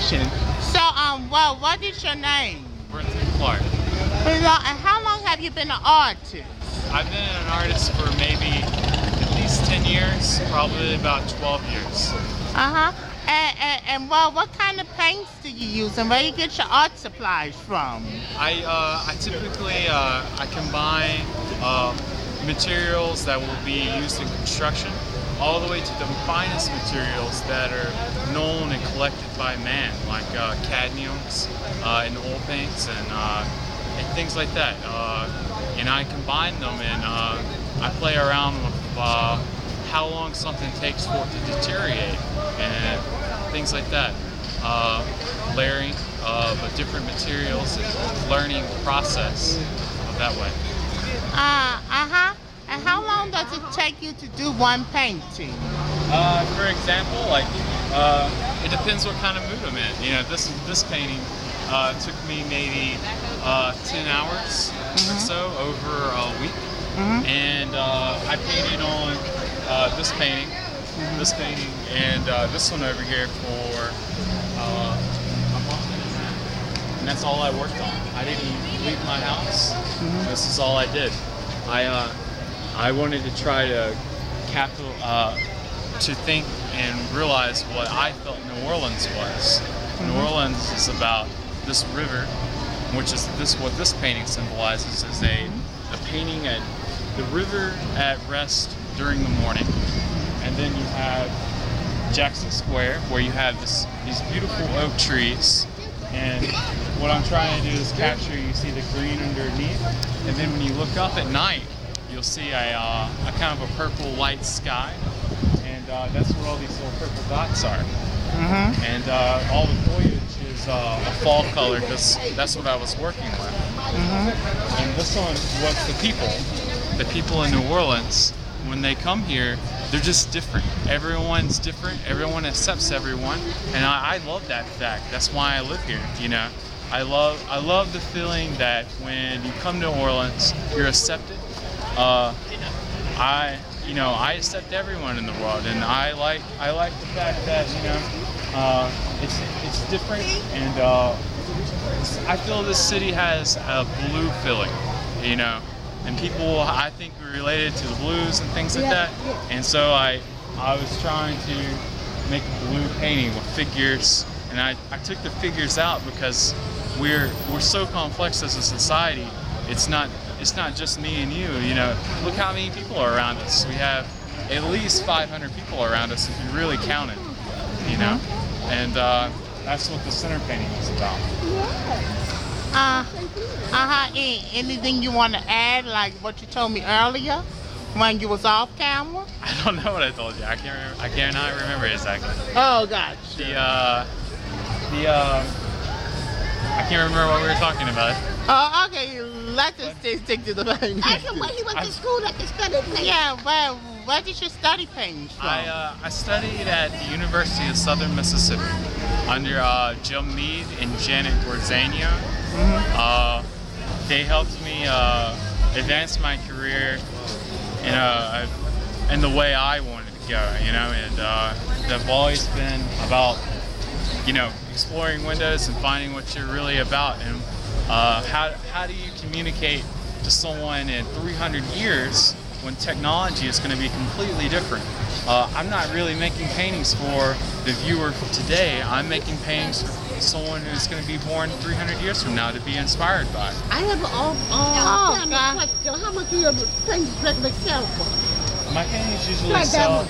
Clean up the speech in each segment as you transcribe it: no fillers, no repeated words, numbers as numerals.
question. So, well, what is your name? Brenton Clark. And how long have you been an artist? I've been an artist for maybe at least 10 years, probably about 12 years. Uh-huh. And well, what kind of paints do you use and where do you get your art supplies from? I typically I combine materials that will be used in construction all the way to the finest materials that are known and collected by man, like cadmiums and oil paints and things like that. And I combine them and I play around with how long something takes for it to deteriorate and things like that. Layering of different materials and learning the process of that way. And how long does it take you to do one painting? For example, like it depends what kind of mood I'm in. You know, this painting took me maybe 10 hours or so over a week, and I painted on this painting, and this one over here for a month and a half, and that's all I worked on. I didn't leave my house. This is all I did. I wanted to try to to think and realize what I felt New Orleans was. New Orleans is about this river, which is what this painting symbolizes, is a painting at the river at rest during the morning, and then you have Jackson Square, where you have these beautiful oak trees, and what I'm trying to do is capture, you see the green underneath, and then when you look up at night, you'll see a kind of a purple light sky, and that's where all these little purple dots are. And all the foliage is a fall color, because that's what I was working with. And this one was the people in New Orleans. When they come here, they're just different. Everyone's different. Everyone accepts everyone, and I love that fact. That's why I live here. You know, I love the feeling that when you come to New Orleans, you're accepted. I accept everyone in the world, and I like the fact that it's different, and I feel this city has a blue feeling, and people I think are related to the blues and things like that, and so I was trying to make a blue painting with figures, and I took the figures out because we're so complex as a society. It's not just me and you, look how many people are around us. We have at least 500 people around us if you really count it, and that's what the center painting was about. Anything you want to add, like what you told me earlier when you was off camera? I don't know what I told you. I cannot remember exactly. Oh gosh. I can't remember what we were talking about. Oh, okay. Let's just stick to the painting. Ask him where he went to school at the study painting. Yeah, well, where did you study painting from? I studied at the University of Southern Mississippi under Jim Meade and Janet Gorzania. They helped me advance my career in the way I wanted to go, and they've always been about, exploring windows and finding what you're really about, and how do you communicate to someone in 300 years when technology is going to be completely different. I'm not really making paintings for the viewer today. I'm making paintings for someone who's going to be born 300 years from now to be inspired by. I have a question. How much do your paintings regularly sell for? My paintings usually sell.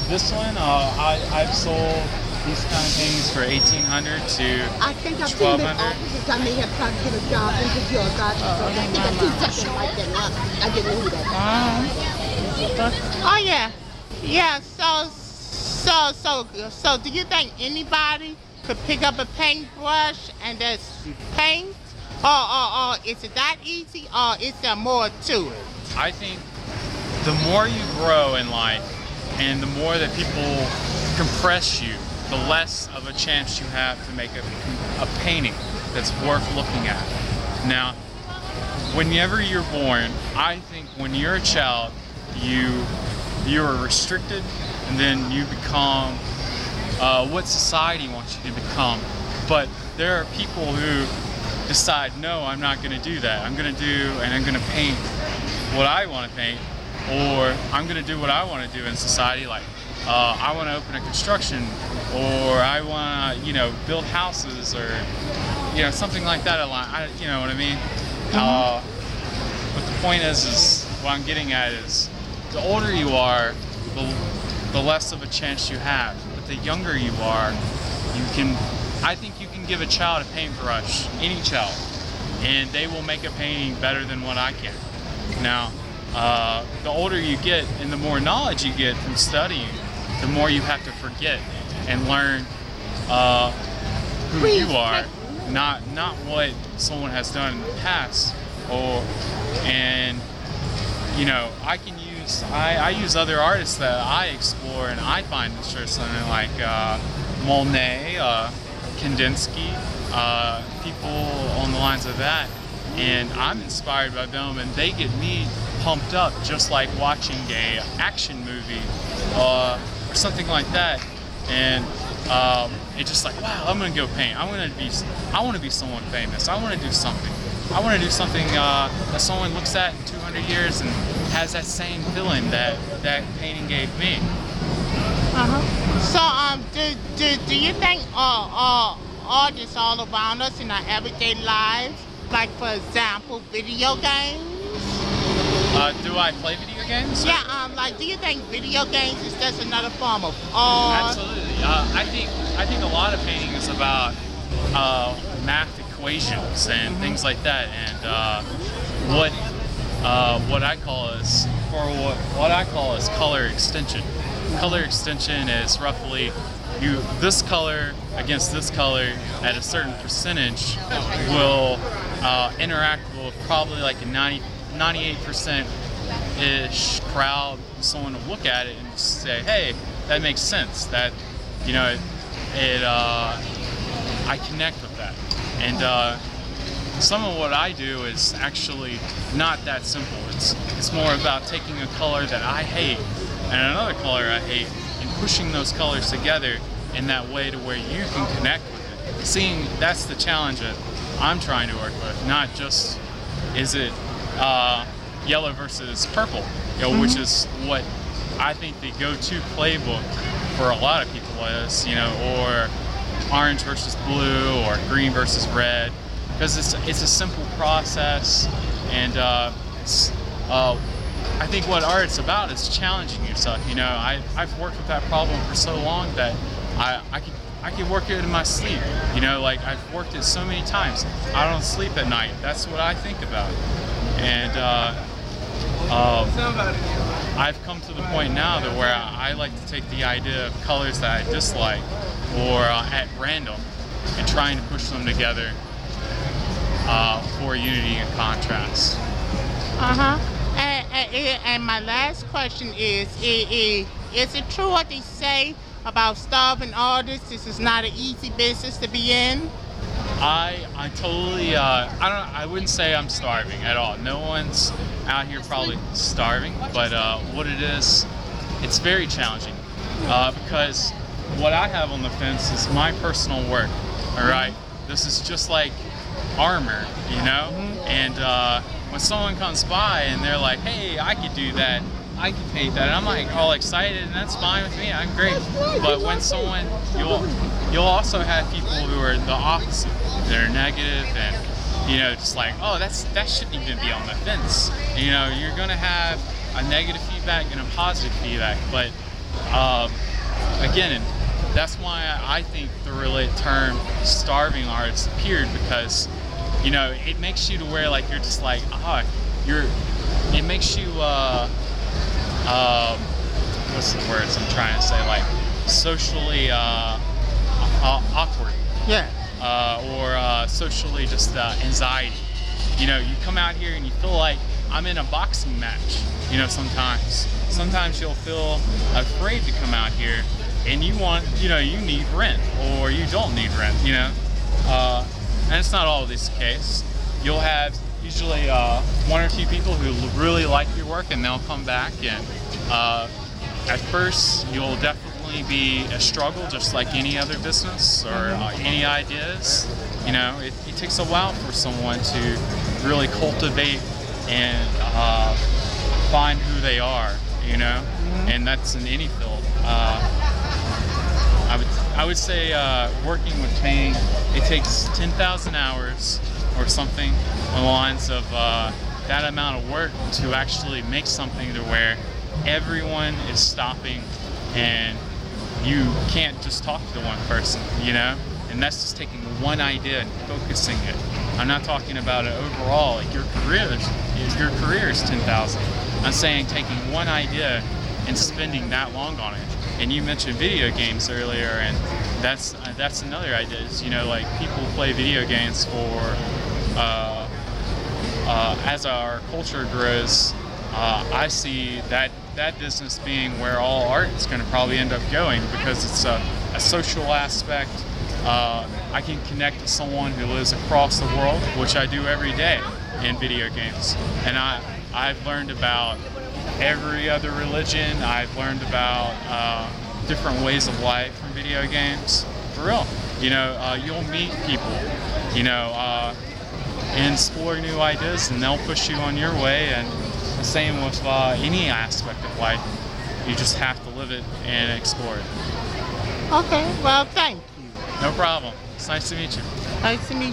This one, I've sold these kind of things for $1,800 to I think I've seen it offices. I may have tried to get a job into your God. I think I see something like that. I didn't know that. Oh yeah. Yeah, so do you think anybody could pick up a paintbrush and just paint? Or is it that easy, or is there more to it? I think the more you grow in life and the more that people compress you, the less of a chance you have to make a painting that's worth looking at. Now, whenever you're born, I think when you're a child, you are restricted, and then you become what society wants you to become. But there are people who decide, no, I'm not going to do that. I'm going to paint what I want to paint, or I'm going to do what I want to do in society. Like, I want to open a construction, or I want to, build houses, or, something like that. You know what I mean? But the point is what I'm getting at is, the older you are, the less of a chance you have. But the younger you are, I think you can give a child a paintbrush, any child, and they will make a painting better than what I can. Now, the older you get and the more knowledge you get from studying, the more you have to forget and learn who you are, not what someone has done in the past. I use other artists that I explore and I find interesting, like Monet, Kandinsky, people on the lines of that, and I'm inspired by them, and they get me pumped up, just like watching a action movie or something like that. And it's just like, wow, I'm gonna go paint. I want to be someone famous. I want to do something. I want to do something that someone looks at in 200 years and has that same feeling that painting gave me. So, do you think artists all around us in our everyday lives, like for example, video games? Do I play video games? Yeah. Do you think video games is just another form of art? Absolutely. I think a lot of painting is about math equations and things like that, and what I call is color extension. Color extension is roughly this color against this color at a certain percentage will interact with probably like a 98% ish crowd. Someone will look at it and say, hey, that makes sense. That I connect with that. And some of what I do is actually not that simple. It's more about taking a color that I hate and another color I hate and pushing those colors together in that way to where you can connect with it. Seeing that's the challenge that I'm trying to work with, not just is it yellow versus purple, which is what I think the go-to playbook for a lot of people is, or orange versus blue or green versus red, because it's a simple process, and I think what art's about is challenging yourself. I've worked with that problem for so long that I can work it in my sleep. I've worked it so many times. I don't sleep at night. That's what I think about. And I've come to the point now that where I like to take the idea of colors that I dislike or at random and trying to push them together for unity and contrast. And my last question is it true what they say about starving artists? This is not an easy business to be in. I totally I wouldn't say I'm starving at all. No one's out here probably starving, but what it is, it's very challenging because what I have on the fence is my personal work. All right, this is just like armor, and when someone comes by and they're like, hey, I could do that, I could paint that, and I'm like all excited, and that's fine with me, I'm great. But when someone, you'll also have people who are the opposite. They're negative and, just like, oh, that shouldn't even be on the fence. You're gonna have a negative feedback and a positive feedback, but again, that's why I think the term starving artist appeared, because it makes you to where like you're just like it makes you what's the words I'm trying to say, like socially awkward, or socially just anxiety. You come out here and you feel like I'm in a boxing match. Sometimes you'll feel afraid to come out here and you need rent, or you don't need rent, and it's not always the case. You'll have usually one or two people who really like your work, and they'll come back, and at first you'll definitely definitely be a struggle, just like any other business or any ideas. You know, it takes a while for someone to really cultivate and find who they are, you know, and that's in any field. I would say working with painting, it takes 10,000 hours or something along the lines of that amount of work to actually make something to where everyone is stopping and you can't just talk to one person, you know? And that's just taking one idea and focusing it. I'm not talking about it overall, like your career is 10,000. I'm saying taking one idea and spending that long on it. And you mentioned video games earlier, and that's another idea. Is, you know, like people play video games for as our culture grows. I see that business being where all art is going to probably end up going, because it's a social aspect. I can connect to someone who lives across the world, which I do every day in video games, and I've learned about every other religion. I've learned about different ways of life from video games. For real, you know, you'll meet people, you know, and explore new ideas, and they'll push you on your way. And the same with any aspect of life. You just have to live it and explore it. Okay, well, thank you. No problem. It's nice to meet you. Nice to meet you.